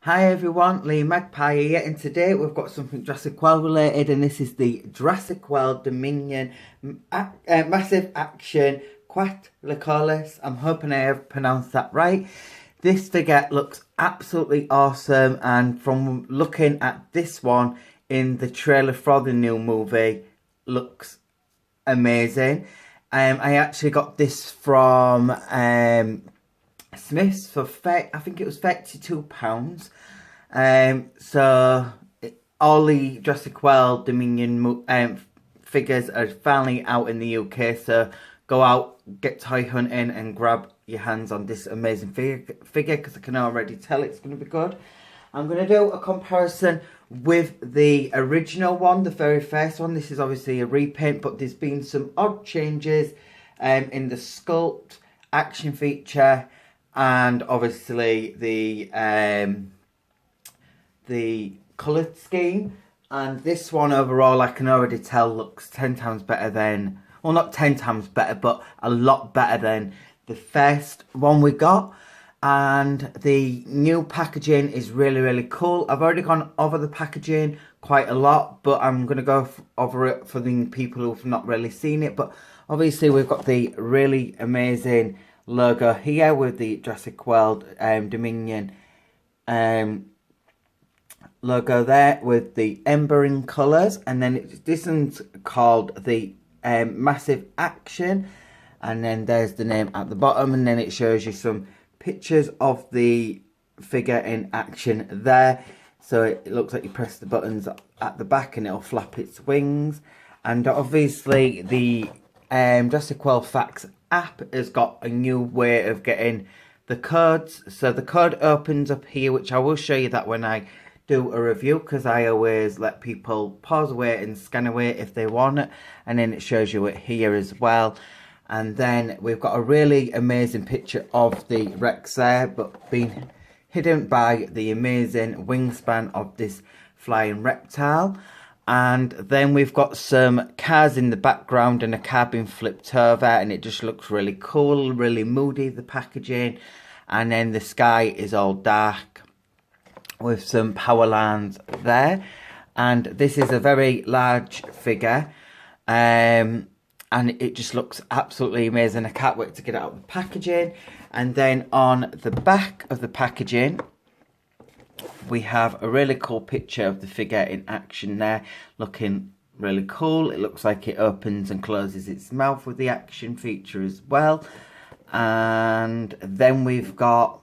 Hi everyone, Lee Magpie here, and today we've got something Jurassic World related, and this is the Jurassic World Dominion Massive Action Quetzalcoatlus. I'm hoping I have pronounced that right. This figure looks absolutely awesome, and from looking at this one in the trailer for the new movie, looks amazing. I actually got this from Smyths for I think it was £32. All the Jurassic World Dominion figures are finally out in the UK. So go out, get toy hunting, and grab your hands on this amazing figure because I can already tell it's going to be good. I'm going to do a comparison with the original one, the very first one. This is obviously a repaint, but there's been some odd changes in the sculpt, action feature, and obviously the coloured scheme. And this one overall, I can already tell, looks 10 times better than, well, not 10 times better, but a lot better than the first one we got. And the new packaging is really cool. I've already gone over the packaging quite a lot, but I'm going to go over it for the people who've not really seen it. But obviously we've got the really amazing logo here with the Jurassic World Dominion logo there with the embering colours, and then this one's called the Massive Action, and then there's the name at the bottom, and then it shows you some pictures of the figure in action there. So it looks like you press the buttons at the back and it'll flap its wings. And obviously the Jurassic World Facts app has got a new way of getting the codes. So the code opens up here, which I will show you that when I do a review, because I always let people pause away and scan away if they want it, and then it shows you it here as well. And then we've got a really amazing picture of the Rex there, but being hidden by the amazing wingspan of this flying reptile. And then we've got some cars in the background and a car being flipped over, and it just looks really cool, really moody, the packaging. And then the sky is all dark with some power lines there. And this is a very large figure. And it just looks absolutely amazing. I can't wait to get it out of the packaging. And then on the back of the packaging, we have a really cool picture of the figure in action there, looking really cool. It looks like it opens and closes its mouth with the action feature as well. And then we've got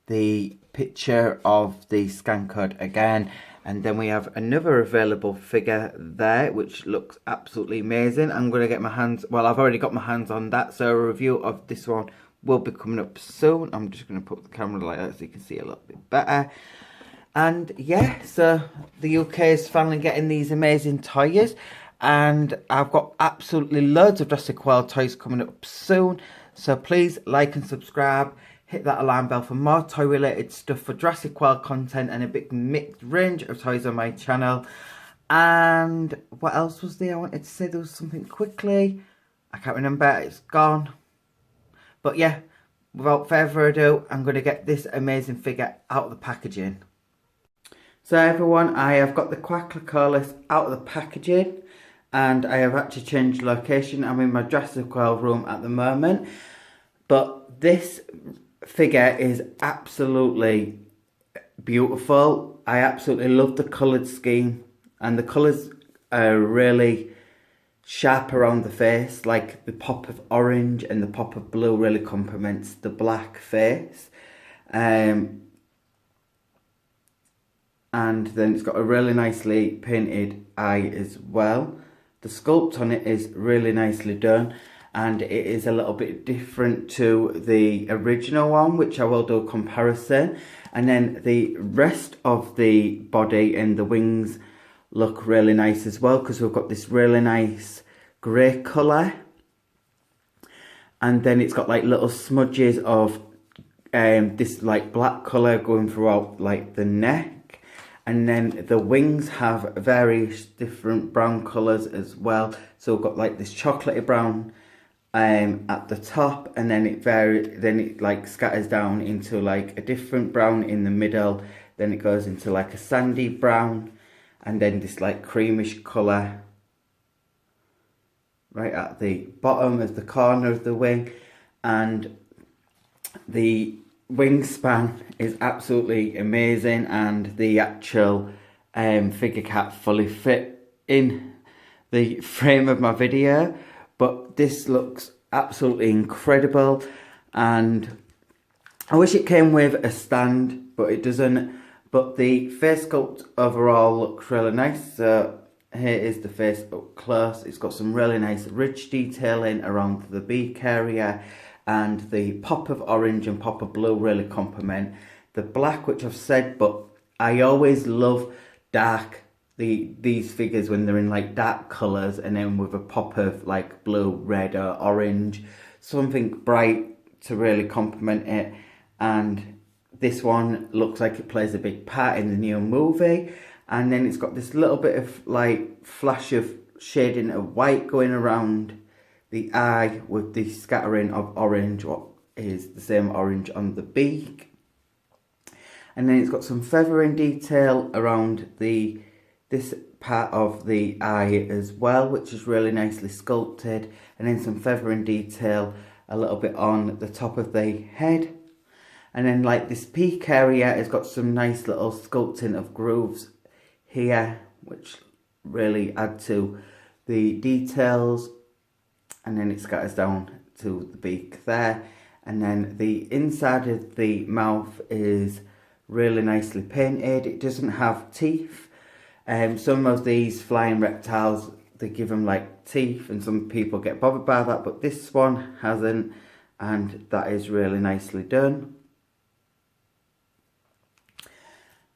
the picture of the scan code again. And then we have another available figure there, which looks absolutely amazing. I'm going to get my hands, well, I've already got my hands on that. So a review of this one will be coming up soon. I'm just going to put the camera like that so you can see a little bit better. And yeah, so the UK is finally getting these amazing toys. And I've got absolutely loads of Jurassic World toys coming up soon. So please like and subscribe. Hit that alarm bell for more toy related stuff, for Jurassic World content and a big mixed range of toys on my channel. And what else was there? I wanted to say there was something quickly. I can't remember, it's gone. But yeah, without further ado, I'm going to get this amazing figure out of the packaging. So everyone, I have got the Quetzalcoatlus out of the packaging, and I have actually changed location. I'm in my Jurassic World room at the moment. But this figure is absolutely beautiful. I absolutely love the coloured scheme, and the colours are really sharp around the face, like the pop of orange and the pop of blue really complements the black face. And then it's got a really nicely painted eye as well. The sculpt on it is really nicely done, and it is a little bit different to the original one, which I will do a comparison. And then the rest of the body and the wings look really nice as well, because we've got this really nice grey colour. And then it's got like little smudges of this like black colour going throughout like the neck. And then the wings have various different brown colours as well. So we've got like this chocolatey brown at the top, and then it like scatters down into like a different brown in the middle, then it goes into like a sandy brown, and then this like creamish colour right at the bottom of the corner of the wing. And the wingspan is absolutely amazing, and the actual figure can't fully fit in the frame of my video, but this looks absolutely incredible. And I wish it came with a stand, but it doesn't. But the face sculpt overall looks really nice. So here is the face up close. It's got some really nice ridge detailing around the beak area, and the pop of orange and pop of blue really complement the black, which I've said, but I always love dark these figures when they're in like dark colours, and then with a pop of like blue, red or orange, something bright to really complement it. And this one looks like it plays a big part in the new movie. And then it's got this little bit of like flash of shading of white going around the eye with the scattering of orange, what is the same orange on the beak. And then it's got some feathering detail around this part of the eye as well, which is really nicely sculpted. And then some feathering detail a little bit on the top of the head. And then like this peak area has got some nice little sculpting of grooves here, which really add to the details. And then it scatters down to the beak there. And then the inside of the mouth is really nicely painted. It doesn't have teeth. Some of these flying reptiles, they give them like teeth, and some people get bothered by that, but this one hasn't, and that is really nicely done.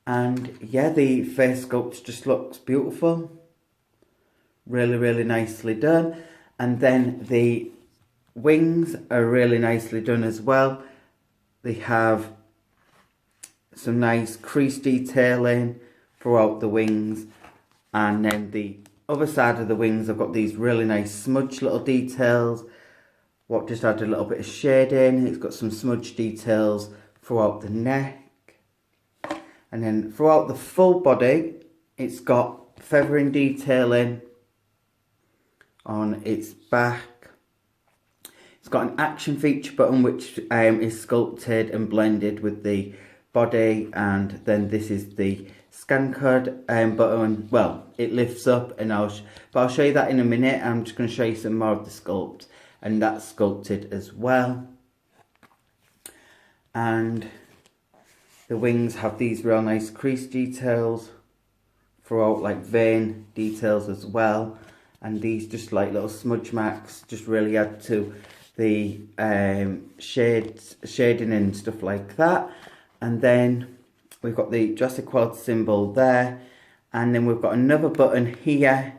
And yeah, the face sculpt just looks beautiful. Really, really nicely done. And then the wings are really nicely done as well. They have some nice crease detailing throughout the wings. And then the other side of the wings, I've got these really nice smudge little details. What just added a little bit of shading. It's got some smudge details throughout the neck. And then throughout the full body, it's got feathering detailing on its back. It's got an action feature button, which is sculpted and blended with the body. And then this is the scan code button. Well, it lifts up, and I'll show you that in a minute. I'm just going to show you some more of the sculpt, and that's sculpted as well. And the wings have these real nice crease details throughout, like vein details as well. And these just like little smudge marks just really add to the shading and stuff like that. And then we've got the Jurassic World symbol there. And then we've got another button here,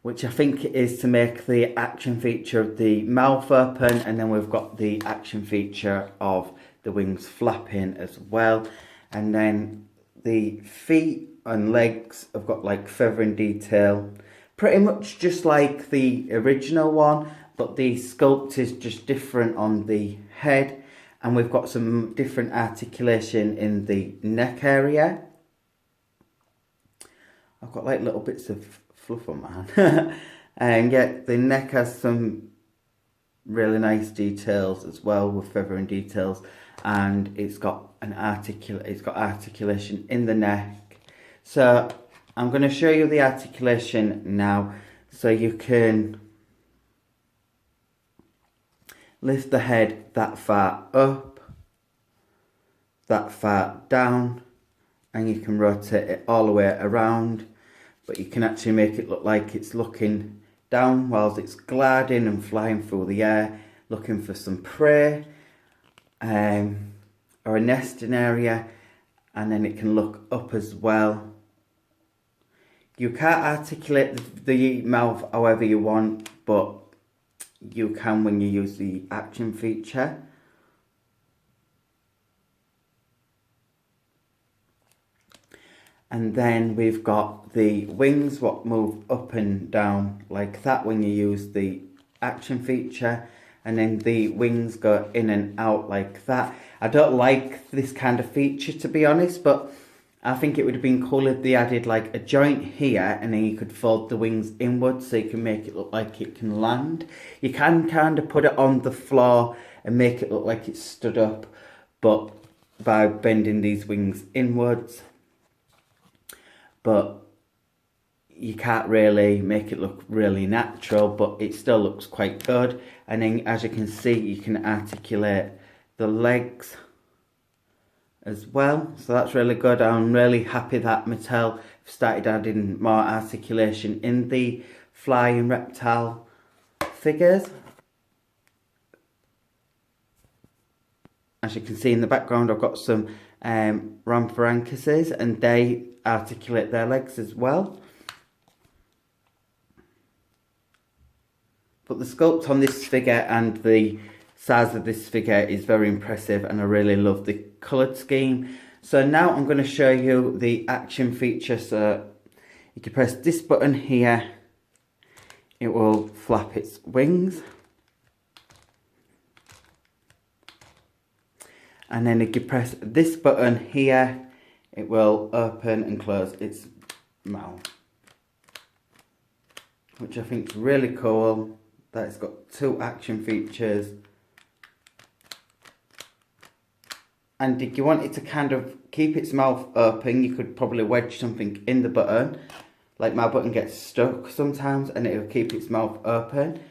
which I think is to make the action feature of the mouth open. And then we've got the action feature of the wings flapping as well. And then the feet and legs have got like feathering detail, pretty much just like the original one, but the sculpt is just different on the head. And we've got some different articulation in the neck area. I've got like little bits of fluff on my hand. And yeah, the neck has some really nice details as well, with feathering details. And it's got articulation in the neck. So I'm going to show you the articulation now, so you can lift the head that far up, that far down, and you can rotate it all the way around, but you can actually make it look like it's looking down whilst it's gliding and flying through the air, looking for some prey. Or a nesting area, and then it can look up as well. You can't articulate the mouth however you want, but you can when you use the action feature. And then we've got the wings, what move up and down like that when you use the action feature. and then the wings go in and out like that. I don't like this kind of feature, to be honest, but I think it would have been cool if they added like a joint here and then you could fold the wings inwards so you can make it look like it can land. You can kind of put it on the floor and make it look like it's stood up, but by bending these wings inwards. But you can't really make it look really natural, but it still looks quite good. And then as you can see, you can articulate the legs as well, so that's really good. I'm really happy that Mattel started adding more articulation in the flying reptile figures. As you can see in the background, I've got some Rhamphorhynchuses, and they articulate their legs as well. But the sculpt on this figure and the size of this figure is very impressive, and I really love the coloured scheme. So now I'm going to show you the action feature. So you can press this button here, it will flap its wings. And then if you press this button here, it will open and close its mouth, which I think is really cool, that it's got two action features. And if you wanted to kind of keep its mouth open, you could probably wedge something in the button. Like my button gets stuck sometimes and it'll keep its mouth open.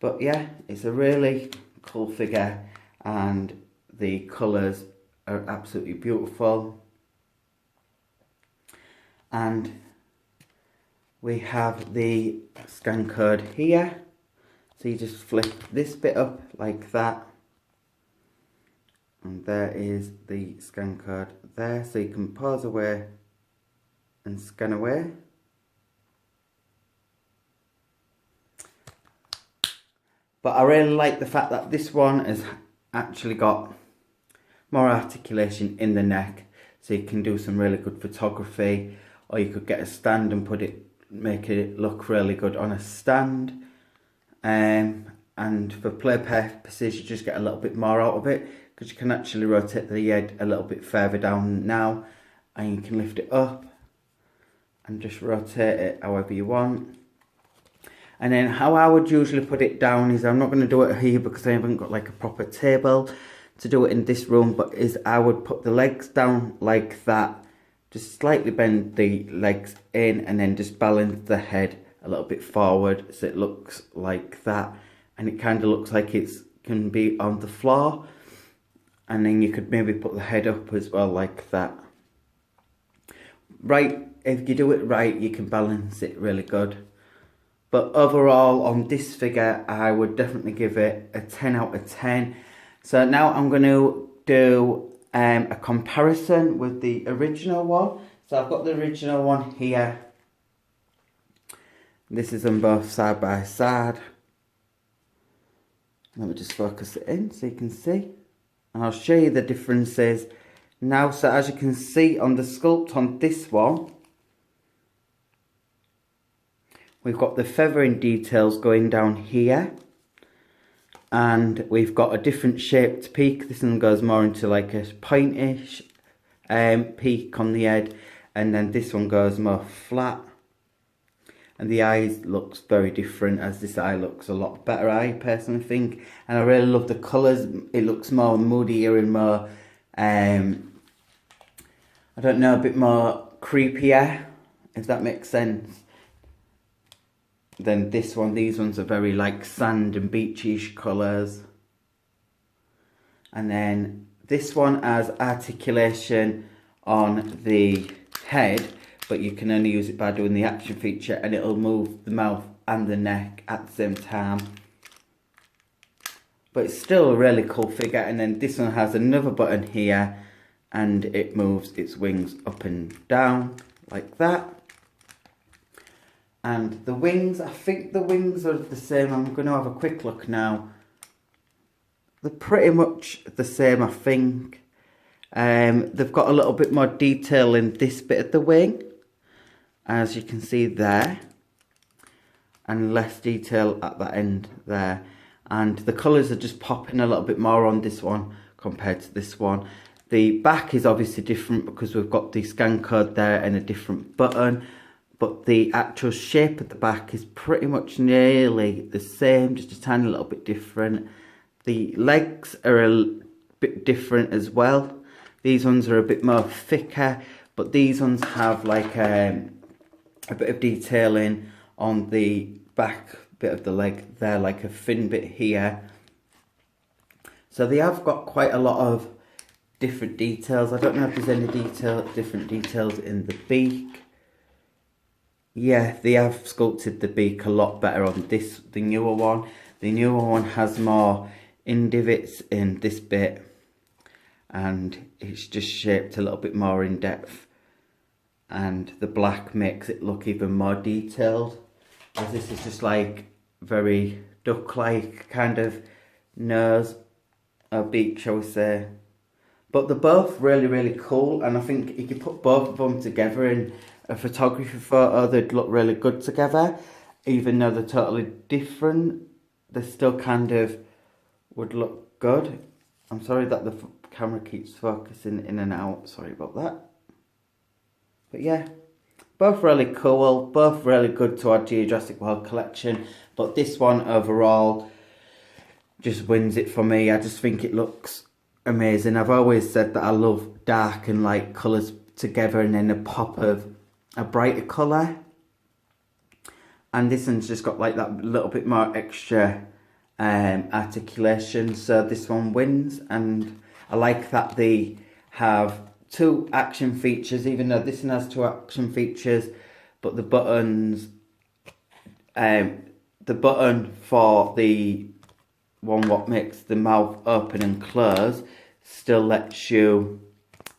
But yeah, it's a really cool figure and the colours are absolutely beautiful. And we have the scan code here. So you just flip this bit up like that. And there is the scan code there. So you can pause away and scan away. But I really like the fact that this one has actually got more articulation in the neck. So you can do some really good photography, or you could get a stand and make it look really good on a stand. And for play purposes, you just get a little bit more out of it, because you can actually rotate the head a little bit further down now, and you can lift it up and just rotate it however you want. And then how I would usually put it down is, I'm not going to do it here because I haven't got like a proper table to do it in this room, but is I would put the legs down like that, just slightly bend the legs in and then just balance the head a little bit forward so it looks like that, and it kind of looks like it can be on the floor. And then you could maybe put the head up as well like that. Right, if you do it right, you can balance it really good. But overall on this figure, I would definitely give it a 10 out of 10. So now I'm going to do a comparison with the original one. So I've got the original one here. This is them both side by side. Let me just focus it in so you can see. And I'll show you the differences now. So as you can see on the sculpt on this one, we've got the feathering details going down here. And we've got a different shaped peak. This one goes more into like a pointish peak on the head. And then this one goes more flat. And the eyes looks very different, as this eye looks a lot better, I personally think. And I really love the colours. It looks more moodier and more, I don't know, a bit more creepier, if that makes sense, than this one. These ones are very like sand and beachish colours. And then this one has articulation on the head, but you can only use it by doing the action feature, and it'll move the mouth and the neck at the same time. But it's still a really cool figure. And then this one has another button here, and it moves its wings up and down like that. And the wings, I think the wings are the same. I'm going to have a quick look now. They're pretty much the same, I think. They've got a little bit more detail in this bit of the wing, as you can see there, and less detail at that end there. and the colours are just popping a little bit more on this one compared to this one. The back is obviously different because we've got the scan code there and a different button, but the actual shape of the back is pretty much nearly the same, just a tiny little bit different. The legs are a bit different as well. These ones are a bit more thicker, but these ones have like a bit of detailing on the back bit of the leg there, like a thin bit here. So they have got quite a lot of different details. I don't know if there's any different details in the beak. Yeah, they have sculpted the beak a lot better on this, the newer one. The newer one has more indivots in this bit, and it's just shaped a little bit more in depth, and the black makes it look even more detailed, as this is just like very duck-like kind of nose or beak, shall we say. But they're both really cool, and I think if you put both of them together in a photography photo, they'd look really good together. Even though they're totally different, they still kind of would look good. I'm sorry that the camera keeps focusing in and out, sorry about that. But yeah, both really cool, both really good to add to your Jurassic World collection. But this one overall just wins it for me. I just think it looks amazing. I've always said that I love dark and light colours together and then a pop of a brighter colour. And this one's just got like that little bit more extra articulation. So this one wins, and I like that they have 2 action features, even though this one has 2 action features, but the buttons, the button for the one what makes the mouth open and close still lets you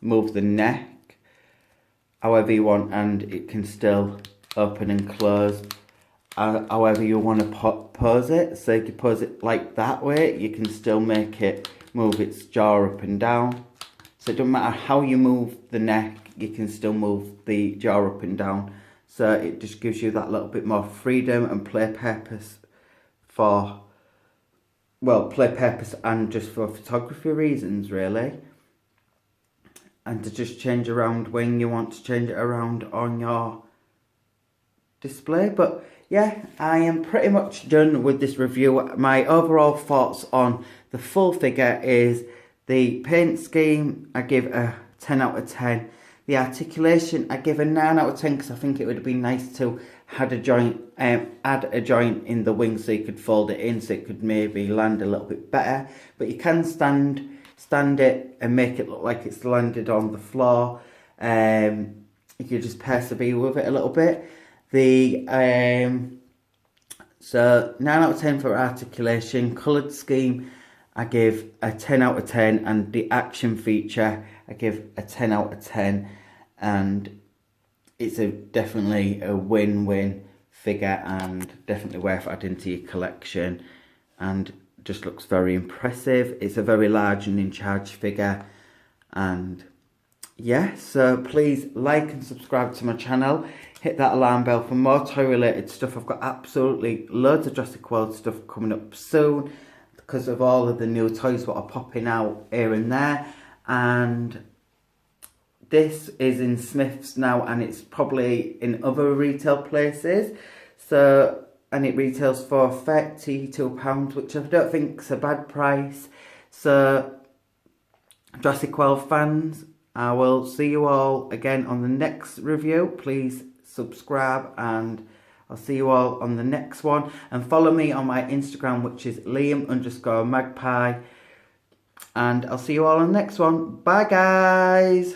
move the neck however you want, and it can still open and close however you want to pose it. So you can pose it like that way, you can still make it move its jaw up and down. So it doesn't matter how you move the neck, you can still move the jaw up and down. So it just gives you that little bit more freedom and play purpose for, well, play purpose and just for photography reasons really. And to just change around when you want to change it around on your display. But yeah, I am pretty much done with this review. My overall thoughts on the full figure is the paint scheme, I give a 10 out of 10. The articulation, I give a 9 out of 10 because I think it would have been nice to add a joint in the wing so you could fold it in so it could maybe land a little bit better. But you can stand it and make it look like it's landed on the floor. You could just persevere with it a little bit. So 9 out of 10 for articulation. Coloured scheme, I give a 10 out of 10, and the action feature, I give a 10 out of 10, and it's definitely a win-win figure and definitely worth adding to your collection, and just looks very impressive. It's a very large and in charge figure, and yeah, so please like and subscribe to my channel. Hit that alarm bell for more toy related stuff. I've got absolutely loads of Jurassic World stuff coming up soon because of all of the new toys that are popping out here and there. And this is in Smyths now, and it's probably in other retail places. So, and it retails for £32, which I don't think is a bad price. So, Jurassic World fans, I will see you all again on the next review. Please subscribe, and I'll see you all on the next one. And follow me on my Instagram, which is Liam_Magpie. And I'll see you all on the next one. Bye, guys.